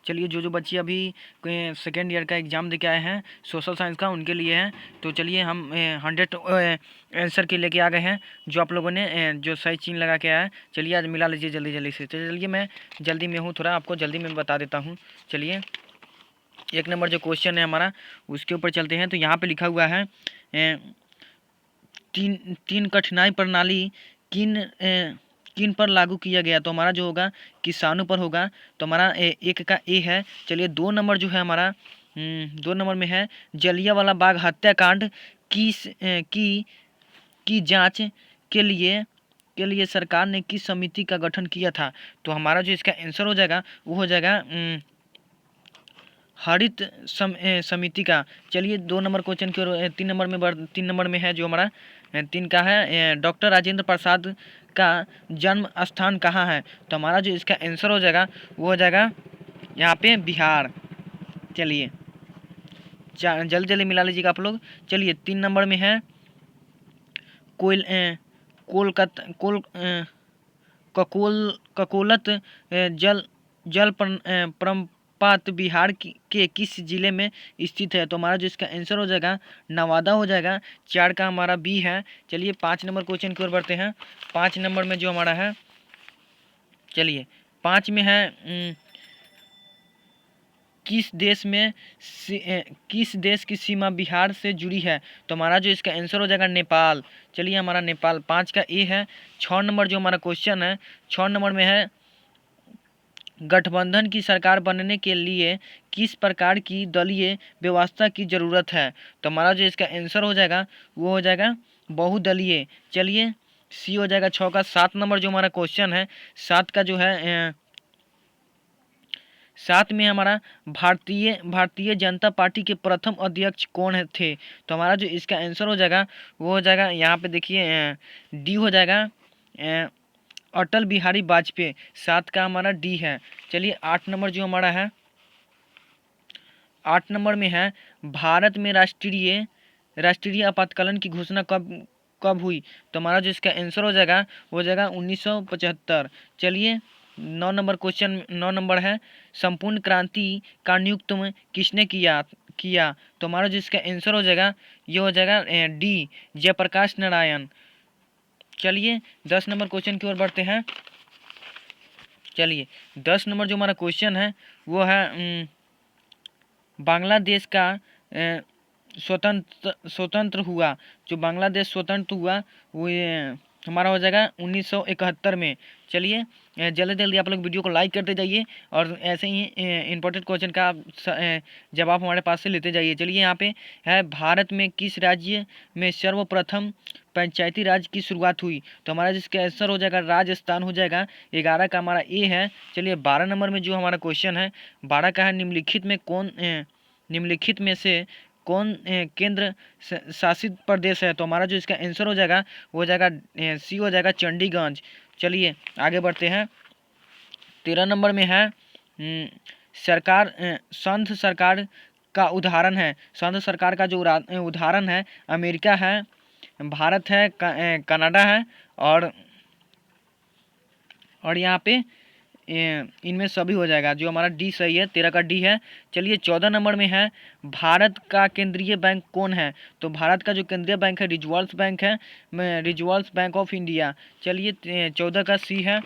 चलिए जो बच्चे अभी सेकेंड ईयर का एग्ज़ाम दे के आए हैं सोशल साइंस का, उनके लिए है। तो चलिए हम 100 आंसर के लेके आ गए हैं, जो आप लोगों ने जो सही चिन्ह लगा के आया है। चलिए आज मिला लीजिए जल्दी जल्दी से। चलिए मैं जल्दी में हूँ, थोड़ा आपको जल्दी में बता देता हूँ। चलिए 1 नंबर जो क्वेश्चन है हमारा, उसके ऊपर चलते हैं। तो यहाँ पे लिखा हुआ है तीन कठिनाई प्रणाली किन पर लागू किया गया। तो हमारा जो होगा किसानों पर होगा। तो हमारा एक का ए है। चलिए 2 नंबर जो है हमारा 2 नंबर में है जलियांवाला बाग हत्याकांड की जांच के लिए सरकार ने किस समिति का गठन किया था। तो हमारा जो इसका आंसर हो जाएगा वो हो जाएगा हरित समिति का। चलिए 2 नंबर क्वेश्चन की ओर 3 नंबर में है जो हमारा 3 का है डॉक्टर राजेंद्र प्रसाद का जन्म स्थान कहाँ है। तो हमारा जो इसका आंसर हो जाएगा वो हो जाएगा यहाँ पे बिहार। चलिए जल्दी जल्दी मिला लीजिएगा आप लोग। चलिए 3 नंबर में है ककोलत जल प्रपात बिहार के किस जिले में स्थित है। तो हमारा जो इसका आंसर हो जाएगा नवादा हो जाएगा। 4 का हमारा बी है। चलिए 5 नंबर क्वेश्चन की ओर बढ़ते हैं। 5 नंबर में जो हमारा है, चलिए 5 में है किस देश की सीमा बिहार से जुड़ी है। तो हमारा जो इसका आंसर हो जाएगा नेपाल। चलिए हमारा नेपाल 5 का ए है। 6 नंबर जो हमारा क्वेश्चन है, 6 नंबर में है गठबंधन की सरकार बनने के लिए किस प्रकार की दलीय व्यवस्था की ज़रूरत है। तो हमारा जो इसका आंसर हो जाएगा वो हो जाएगा बहुदलीय। चलिए सी हो जाएगा 6 का। 7 नंबर जो हमारा क्वेश्चन है, 7 का जो है 7 में हमारा भारतीय जनता पार्टी के प्रथम अध्यक्ष कौन थे। तो हमारा जो इसका आंसर हो जाएगा वो हो जाएगा यहाँ पे देखिए डी हो जाएगा अटल बिहारी वाजपेयी। 7 का हमारा डी है। चलिए 8 नंबर जो हमारा है, 8 नंबर में है भारत में राष्ट्रीय आपातकालीन की घोषणा कब हुई। तो हमारा जो इसका आंसर हो जाएगा वो हो जाएगा 1975। चलिए 9 नंबर क्वेश्चन 9 नंबर है संपूर्ण क्रांति का नियुक्त किसने किया। तो हमारा जो इसका आंसर हो जाएगा ये हो जाएगा डी जयप्रकाश नारायण। चलिए 10 नंबर क्वेश्चन की ओर बढ़ते हैं। चलिए 10 नंबर जो हमारा क्वेश्चन है वो है बांग्लादेश का स्वतंत्र हुआ। जो बांग्लादेश स्वतंत्र हुआ वो हमारा हो जाएगा 1971 में। चलिए जल्दी जल्दी आप लोग वीडियो को लाइक करते जाइए और ऐसे ही इंपॉर्टेंट क्वेश्चन का जवाब हमारे पास से लेते जाइए। चलिए यहाँ पे है भारत में किस राज्य में सर्वप्रथम पंचायती राज की शुरुआत हुई। तो हमारा जिसका आंसर हो जाएगा राजस्थान हो जाएगा। 11 का हमारा ए है। चलिए 12 नंबर में जो हमारा क्वेश्चन है 12 का है निम्नलिखित में से कौन केंद्र शासित प्रदेश है। तो हमारा जो इसका आंसर हो जाएगा वो हो जाएगा सी हो जाएगा चंडीगढ़। चलिए आगे बढ़ते हैं। 13 नंबर में है संघ सरकार का उदाहरण है। संघ सरकार का जो उदाहरण है अमेरिका है, भारत है, कनाडा है और यहाँ पे इनमें सभी हो जाएगा। जो हमारा डी सही है, 13 का डी है। चलिए 14 नंबर में है भारत का केंद्रीय बैंक कौन है। तो भारत का जो केंद्रीय बैंक है रिजर्व बैंक है, रिजर्व बैंक ऑफ इंडिया। चलिए 14 का सी है।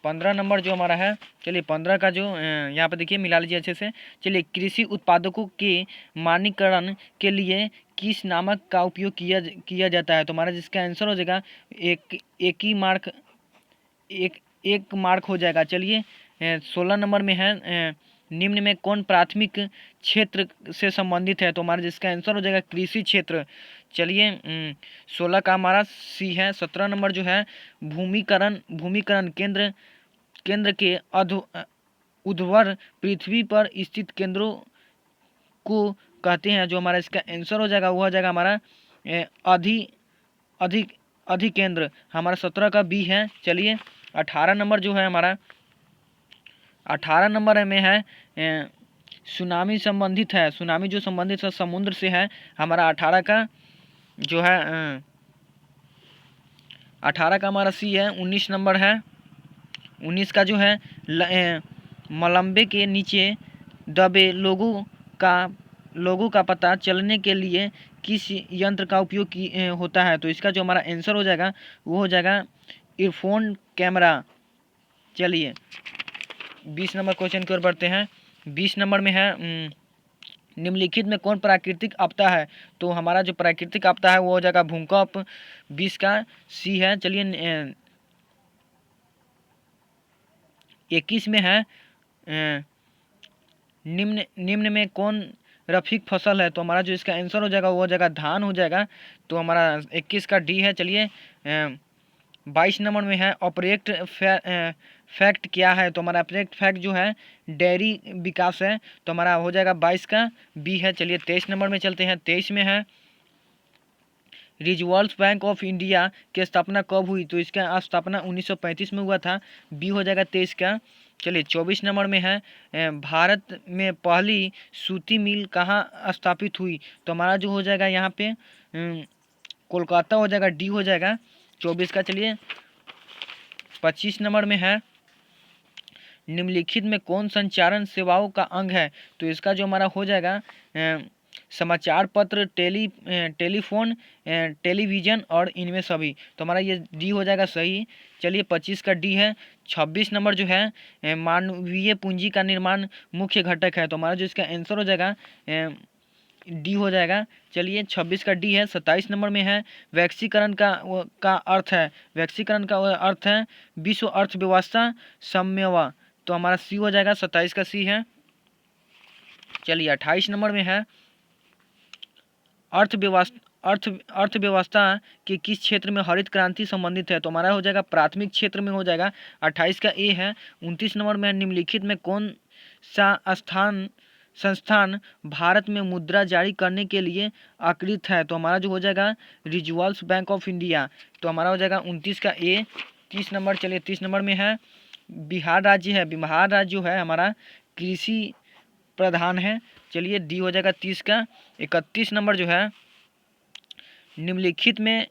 15 नंबर जो हमारा है, चलिए 15 का जो यहाँ पे देखिए मिला लीजिए अच्छे से। चलिए कृषि उत्पादकों के मानकीकरण के लिए किस नामक का उपयोग किया जाता है। तो हमारा जिसका आंसर हो जाएगा एक मार्क हो जाएगा। चलिए 16 नंबर में है निम्न में कौन प्राथमिक क्षेत्र से संबंधित है। तो हमारा जिसका आंसर हो जाएगा कृषि क्षेत्र। चलिए 16 का हमारा सी है। 17 नंबर जो है भूमिकरण केंद्र के ऊर्ध्वर पृथ्वी पर स्थित केंद्रों को कहते हैं। जो हमारा इसका आंसर हो जाएगा वो हो जाएगा हमारा अधिकेंद्र। हमारा 17 का बी है। चलिए 18 नंबर जो है हमारा 18 नंबर में है सुनामी संबंधित है। सुनामी जो संबंधित है समुद्र से है। हमारा 18 का जो है 18 का हमारा सी है। 19 नंबर है। 19 का जो है मलम्बे के नीचे दबे लोगों का पता चलने के लिए किस यंत्र का उपयोग होता है? तो इसका जो हमारा आंसर हो जाएगा वो हो जाएगा ईयरफोन कैमरा। चलिए 20 नंबर क्वेश्चन की ओर बढ़ते हैं। 20 नंबर में है निम्नलिखित में कौन प्राकृतिक आपदा है? तो हमारा जो प्राकृतिक आपदा है वो हो जाएगा भूकंप। 20 का सी है। चलिए 21 में है निम्न में कौन रफीक फसल है? तो हमारा जो इसका आंसर हो जाएगा वो हो जाएगा धान हो जाएगा। तो हमारा 21 का डी है। चलिए 22 नंबर में है ऑपरेट फैक्ट क्या है? तो हमारा ऑपरेट फैक्ट जो है डेयरी विकास है। तो हमारा हो जाएगा 22 का बी है। चलिए 23 नंबर में चलते हैं। 23 में है रिजर्व बैंक ऑफ इंडिया की स्थापना कब हुई? तो इसका स्थापना 1935 में हुआ था। बी हो जाएगा 23 का। चलिए 24 नंबर में है भारत में पहली सूती मिल कहाँ स्थापित हुई? तो हमारा जो हो जाएगा यहाँ पे कोलकाता हो जाएगा। डी हो जाएगा 24 का। चलिए 25 नंबर में है निम्नलिखित में कौन संचारण सेवाओं का अंग है? तो इसका जो हमारा हो जाएगा समाचार पत्र, टेलीफोन, टेलीविज़न और इनमें सभी। तो हमारा ये डी हो जाएगा सही। चलिए 25 का डी है। 26 नंबर जो है मानवीय पूंजी का निर्माण मुख्य घटक है। तो हमारा जो इसका आंसर हो जाएगा डी हो जाएगा। चलिए 26 का डी है। 27 नंबर में है वैश्वीकरण का अर्थ है। वैश्वीकरण का अर्थ है विश्व अर्थव्यवस्था समन्वय। तो हमारा सी हो जाएगा। 27 का सी है। चलिए 28 नंबर में है अर्थव्यवस्था के किस क्षेत्र में हरित क्रांति संबंधित है? तो हमारा हो जाएगा प्राथमिक क्षेत्र में हो जाएगा। 28 का ए है। 29 नंबर में निम्नलिखित में कौन सा संस्थान भारत में मुद्रा जारी करने के लिए अधिकृत है? तो हमारा जो हो जाएगा रिजर्व बैंक ऑफ इंडिया। तो हमारा हो जाएगा 29 का ए। 30 नंबर। चलिए 30 नंबर में है बिहार राज्य है। बिहार राज्य जो है हमारा कृषि प्रधान है। चलिए डी हो जाएगा 30 का। 31 नंबर जो है निम्नलिखित में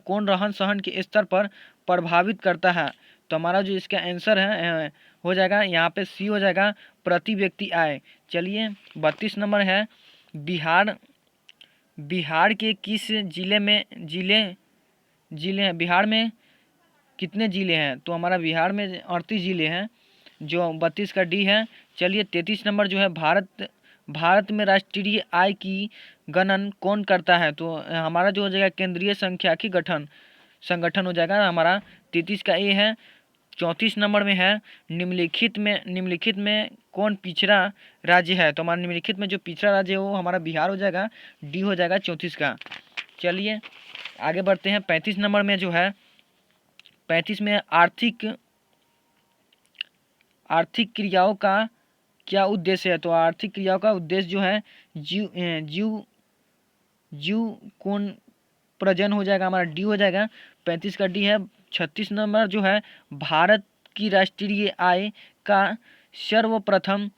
कौन रहन सहन के स्तर पर प्रभावित करता है? तो हमारा जो इसका आंसर है हो जाएगा यहाँ पे सी हो जाएगा प्रति व्यक्ति आय। चलिए 32 नंबर है बिहार के किस जिले हैं? बिहार में कितने ज़िले हैं? तो हमारा बिहार में 38 ज़िले हैं जो 32 का डी है। चलिए 33 नंबर जो है भारत में राष्ट्रीय आय की गणन कौन करता है? तो हमारा जो हो जाएगा केंद्रीय सांख्यिकी संगठन हो जाएगा। हमारा 33 का ए है। 34 नंबर में है निम्नलिखित में कौन पिछड़ा राज्य है? तो हमारा निम्नलिखित में जो पिछड़ा राज्य है वो हमारा बिहार हो जाएगा। डी हो जाएगा 34 का। चलिए आगे बढ़ते हैं। 35 नंबर में जो है 35 में आर्थिक क्रियाओं का क्या उद्देश्य है? तो आर्थिक क्रियाओं का उद्देश्य जो है जीव कौन प्रजन हो जाएगा। हमारा डी हो जाएगा। 35 का डी है। 36 नंबर जो है भारत की राष्ट्रीय आय का सर्वप्रथम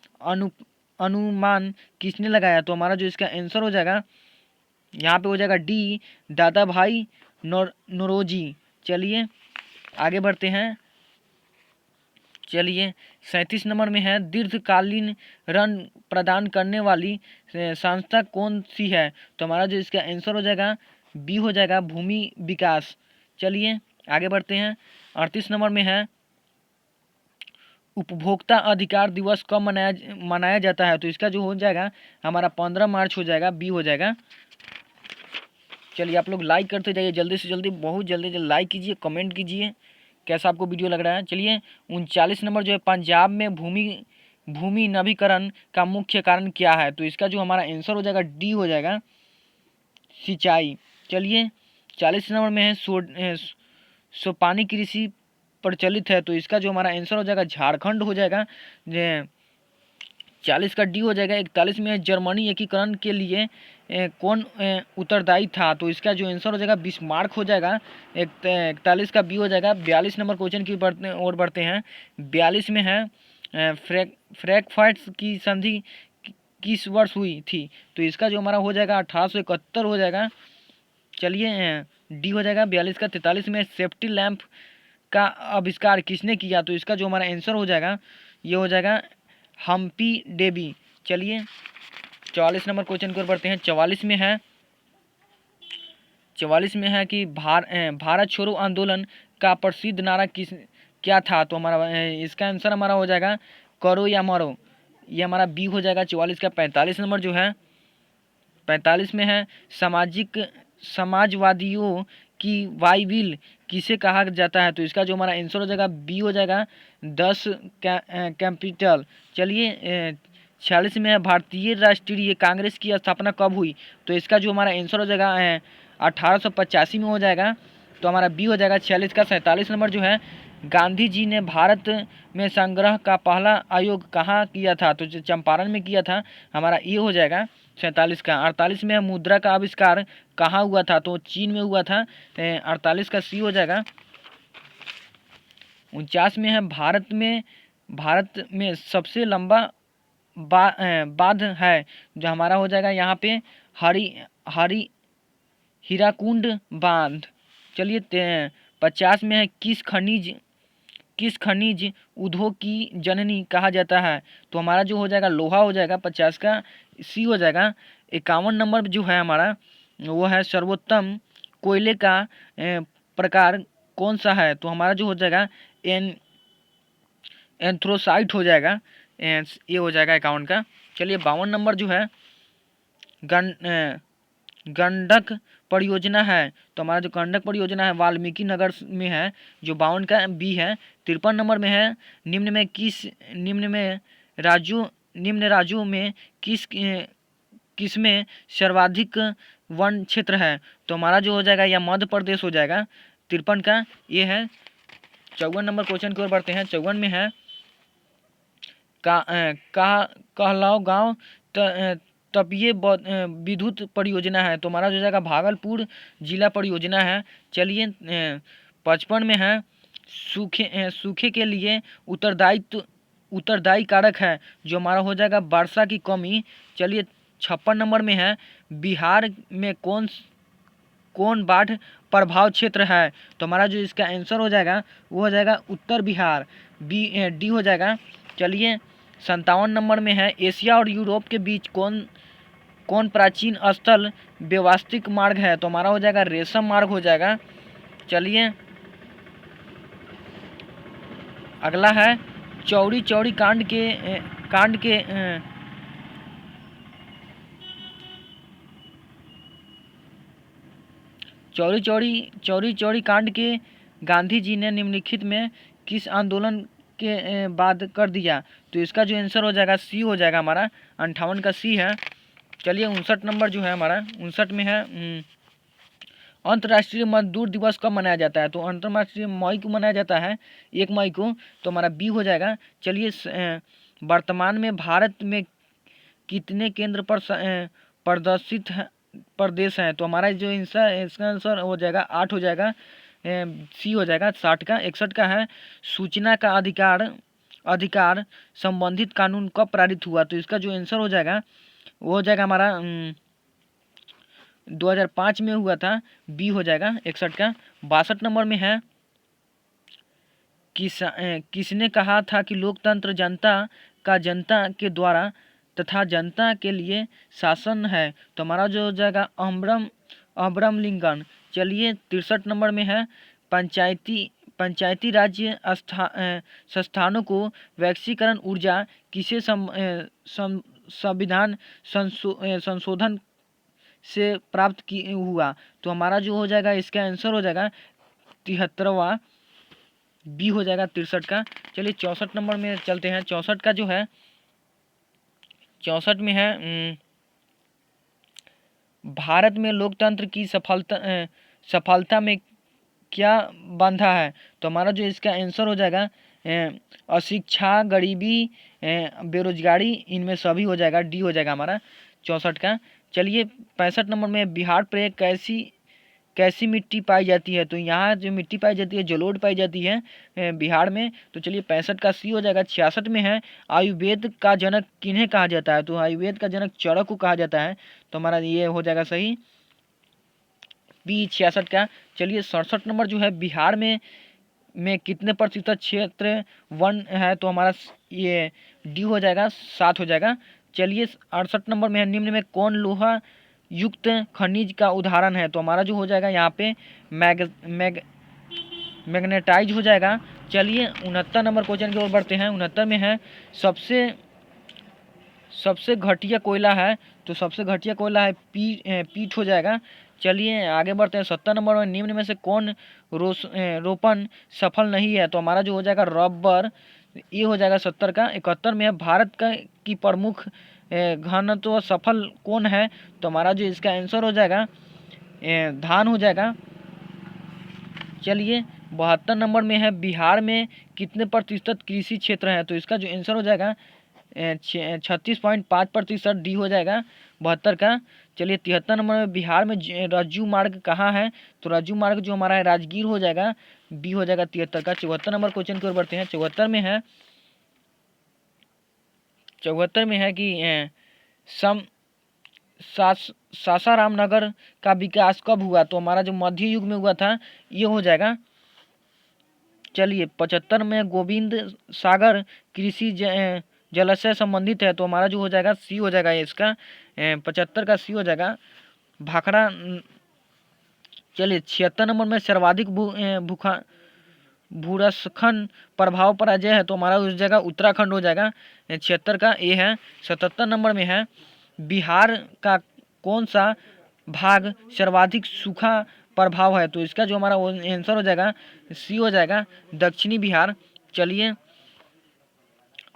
अनुमान किसने लगाया? तो हमारा जो इसका आंसर हो जाएगा यहाँ पे हो जाएगा डी दादा भाई नौरोजी। चलिए आगे बढ़ते हैं। चलिए 37 नंबर में है दीर्घकालीन ऋण प्रदान करने वाली संस्था कौन सी है? तो हमारा जो इसका आंसर हो जाएगा बी हो जाएगा भूमि विकास। चलिए आगे बढ़ते हैं। 38 नंबर में है उपभोक्ता अधिकार दिवस कब मनाया जाता है? तो इसका जो हो जाएगा हमारा 15 मार्च हो जाएगा। बी हो जाएगा। चलिए आप लोग लाइक करते जाइए जल्दी से जल्दी, बहुत जल्दी लाइक कीजिए, कमेंट कीजिए कैसा आपको वीडियो लग रहा है। चलिए 39 नंबर जो है पंजाब में भूमि नवीकरण का मुख्य कारण क्या है? तो इसका जो हमारा आंसर हो जाएगा डी हो जाएगा सिंचाई। चलिए 40 नंबर में है सोपानी कृषि प्रचलित है। तो इसका जो हमारा आंसर हो जाएगा झारखंड हो जाएगा। 40 का डी हो जाएगा। 41 में जर्मनी एकीकरण के लिए कौन उत्तरदायी था? तो इसका जो आंसर हो जाएगा बिस्मार्क हो जाएगा। 41 का बी हो जाएगा। 42 नंबर क्वेश्चन की ओर बढ़ते हैं। 42 में है फ्रैंकफर्ट की संधि किस वर्ष हुई थी? तो इसका जो हमारा हो जाएगा 1871 हो जाएगा। चलिए डी हो जाएगा 42 का। 43 में सेफ्टी लैंप का आविष्कार किसने किया? तो इसका जो हमारा आंसर हो जाएगा ये हो जाएगा हम्पी डेवी। चलिए 44 नंबर क्वेश्चन की ओर बढ़ते हैं। 44 में है कि भारत छोड़ो आंदोलन का प्रसिद्ध नारा क्या था? तो हमारा इसका आंसर हमारा हो जाएगा करो या मरो, ये हमारा बी हो जाएगा 44 का। 45 नंबर जो है 45 में है समाजवादियों की बाइबिल किसे कहा जाता है? तो इसका जो हमारा आंसर हो जाएगा बी हो जाएगा 10 कैपिटल। चलिए 46 में है भारतीय राष्ट्रीय कांग्रेस की स्थापना कब हुई? तो इसका जो हमारा आंसर हो जाएगा 1885 में हो जाएगा, तो हमारा बी हो जाएगा 46 का। 47 नंबर जो है गांधी जी ने भारत में संग्रह का पहला आयोग कहाँ किया था? तो चंपारण में किया था, हमारा ये हो जाएगा 47 का। 48 में मुद्रा का आविष्कार कहाँ हुआ था? तो चीन में हुआ था, 48 का सी हो जाएगा। 49 में है भारत में सबसे लंबा बांध है, जो हमारा हो जाएगा यहाँ पे हरी हीराकुंड बांध। चलिए 50 में है किस खनिज उद्योग की जननी कहा जाता है? तो हमारा जो हो जाएगा लोहा हो जाएगा 50 का, सी हो जाएगा। 51 नंबर जो है हमारा वो है सर्वोत्तम कोयले का प्रकार कौन सा है? तो हमारा जो हो जाएगा एंथ्रोसाइट हो जाएगा, ये हो जाएगा 51 का। चलिए 52 नंबर जो है गंडक परियोजना है, तो हमारा जो गंडक परियोजना है वाल्मीकि नगर में है, जो 52 का बी है। 53 नंबर में है निम्न राज्यों में किस में सर्वाधिक वन क्षेत्र है? तो हमारा जो हो जाएगा यह मध्य प्रदेश हो जाएगा 53 का, ये है। 54 नंबर क्वेश्चन की ओर बढ़ते हैं। 54 में है कहलाओ गाँव तपीय विद्युत परियोजना है, तो हमारा जो जाएगा भागलपुर जिला परियोजना है। चलिए 55 में है सूखे के लिए उत्तरदायी कारक है, जो हमारा हो जाएगा वर्षा की कमी। चलिए 56 नंबर में है बिहार में कौन बाढ़ प्रभाव क्षेत्र है? तो हमारा जो इसका आंसर हो जाएगा वो हो जाएगा उत्तर बिहार, डी हो जाएगा। चलिए 57 नंबर में है एशिया और यूरोप के बीच कौन प्राचीन स्थल व्यवस्थित मार्ग है? तो हमारा हो जाएगा रेशम मार्ग हो जाएगा। चलिए अगला है चौरी कांड के चौरी कांड के गांधी जी ने निम्नलिखित में किस आंदोलन के बाद कर दिया? तो इसका जो आंसर हो जाएगा सी हो जाएगा हमारा 58 का सी है। चलिए 59 नंबर जो है हमारा 59 में है अंतर्राष्ट्रीय मजदूर दिवस कब मनाया जाता है? तो अंतर्राष्ट्रीय मई को मनाया जाता है, 1 मई को, तो हमारा बी हो जाएगा। चलिए वर्तमान में भारत में कितने केंद्र पर प्रदर्शित प्रदेश हैं? तो हमारा जो इसका आंसर हो जाएगा 8 हो जाएगा, सी हो जाएगा 60 का। 61 का है सूचना का अधिकार संबंधित कानून कब पारित हुआ? तो इसका जो आंसर हो जाएगा वो हो जाएगा हमारा 2005 में हुआ था, बी हो जाएगा 61 का। 62 नंबर में है किसने कहा था कि लोकतंत्र जनता के द्वारा तथा जनता के लिए शासन है? तो हमारा जो हो जाएगा अब्राहम लिंकन। चलिए 63 नंबर में है पंचायती राज्य संस्थानों को वैश्वीकरण ऊर्जा किसे संविधान संशोधन से प्राप्त हुआ? तो हमारा जो हो जाएगा इसका आंसर हो जाएगा 73वां, बी हो जाएगा 63 का। चलिए 64 नंबर में चलते हैं। 64 का जो है 64 में है भारत में लोकतंत्र की सफलता में क्या बांधा है? तो हमारा जो इसका आंसर हो जाएगा अशिक्षा, गरीबी, बेरोजगारी, इनमें सभी हो जाएगा, डी हो जाएगा हमारा 64 का। चलिए 65 नंबर में बिहार पे कैसी मिट्टी पाई जाती है? तो यहाँ जो मिट्टी पाई जाती है जलोढ़ पाई जाती है बिहार में। तो चलिए 65 का सी हो जाएगा। 66 में है आयुर्वेद का जनक किन्हें कहा जाता है? तो आयुर्वेद का जनक चरक को कहा जाता है, तो हमारा ये हो जाएगा सही, बी 66 का। चलिए 67 नंबर जो है बिहार में कितने प्रतिशत क्षेत्र वन है? तो हमारा ये डी हो जाएगा 7 हो जाएगा चलिए 68 नंबर में है, निम्न में कौन लोहा युक्त खनिज का उदाहरण है? तो हमारा जो हो जाएगा यहाँ पे मैग्नेटाइज हो जाएगा। चलिए 69 नंबर क्वेश्चन की ओर बढ़ते हैं। 69 में है सबसे घटिया कोयला है, तो सबसे घटिया कोयला है पीट हो जाएगा। चलिए आगे बढ़ते हैं। 70 नंबर में निम्न में से कौन रोपण सफल नहीं है? तो हमारा जो हो जाएगा रबर, ये हो जाएगा 70 का। 71 में है भारत का की प्रमुख घनत्व सफल कौन है? तो हमारा जो इसका आंसर हो जाएगा धान हो जाएगा। चलिए 72 नंबर में है बिहार में कितने प्रतिशत कृषि क्षेत्र है? तो इसका जो आंसर हो जाएगा 36.5%, डी हो जाएगा 72 का। चलिए 73 नंबर में बिहार में रज्जू मार्ग कहाँ है? तो रज्जू मार्ग जो हमारा है राजगीर हो जाएगा, बी हो जाएगा 73 का। 74 नंबर क्वेश्चन की ओर बढ़ते हैं। 74 में है कि सासाराम नगर का विकास कब हुआ? तो हमारा जो मध्य युग में हुआ था, ये हो जाएगा। चलिए 75 में गोविंद सागर कृषि जलाशय संबंधित है, तो हमारा जो हो जाएगा सी हो जाएगा इसका 75 का सी हो जाएगा भाखड़ा। चलिए 76 नंबर में सर्वाधिक भूरस्खलन प्रभाव पर अजय है, तो हमारा उस जगह उत्तराखंड हो जाएगा 76 का ए है। 77 नंबर में है बिहार का कौन सा भाग सर्वाधिक सूखा प्रभाव है? तो इसका जो हमारा आंसर हो जाएगा सी हो जाएगा दक्षिणी बिहार। चलिए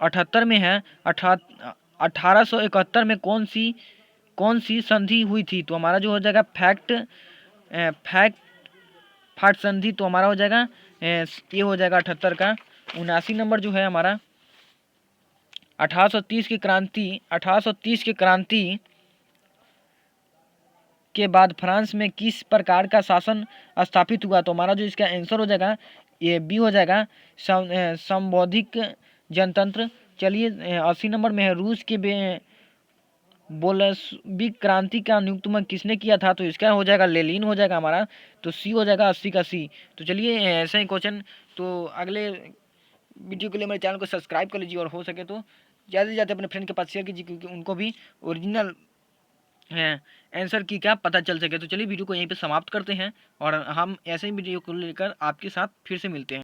78 में है 1871 में कौन सी संधि हुई थी? तो हमारा जो हो जाएगा फाट संधि, तो हमारा हो जाएगा ये हो जाएगा 78 का। 79 नंबर जो है हमारा 1830 की क्रांति के बाद फ्रांस में किस प्रकार का शासन स्थापित हुआ? तो हमारा जो इसका आंसर हो जाएगा ये बी हो जाएगा संवैधानिक जनतंत्र। चलिए 80 नंबर में है रूस के बोल्शेविक क्रांति का नियुक्तमन किसने किया था? तो इसका हो जाएगा लेनिन हो जाएगा हमारा, तो सी हो जाएगा 80 का सी। तो चलिए ऐसे ही क्वेश्चन तो अगले वीडियो के लिए मेरे चैनल को सब्सक्राइब कर लीजिए और हो सके तो ज़्यादा से ज़्यादा अपने फ्रेंड के पास शेयर कीजिए, क्योंकि उनको भी ओरिजिनल आंसर की क्या पता चल सके। तो चलिए वीडियो को यहीं पे समाप्त करते हैं और हम ऐसे ही वीडियो को लेकर आपके साथ फिर से मिलते हैं।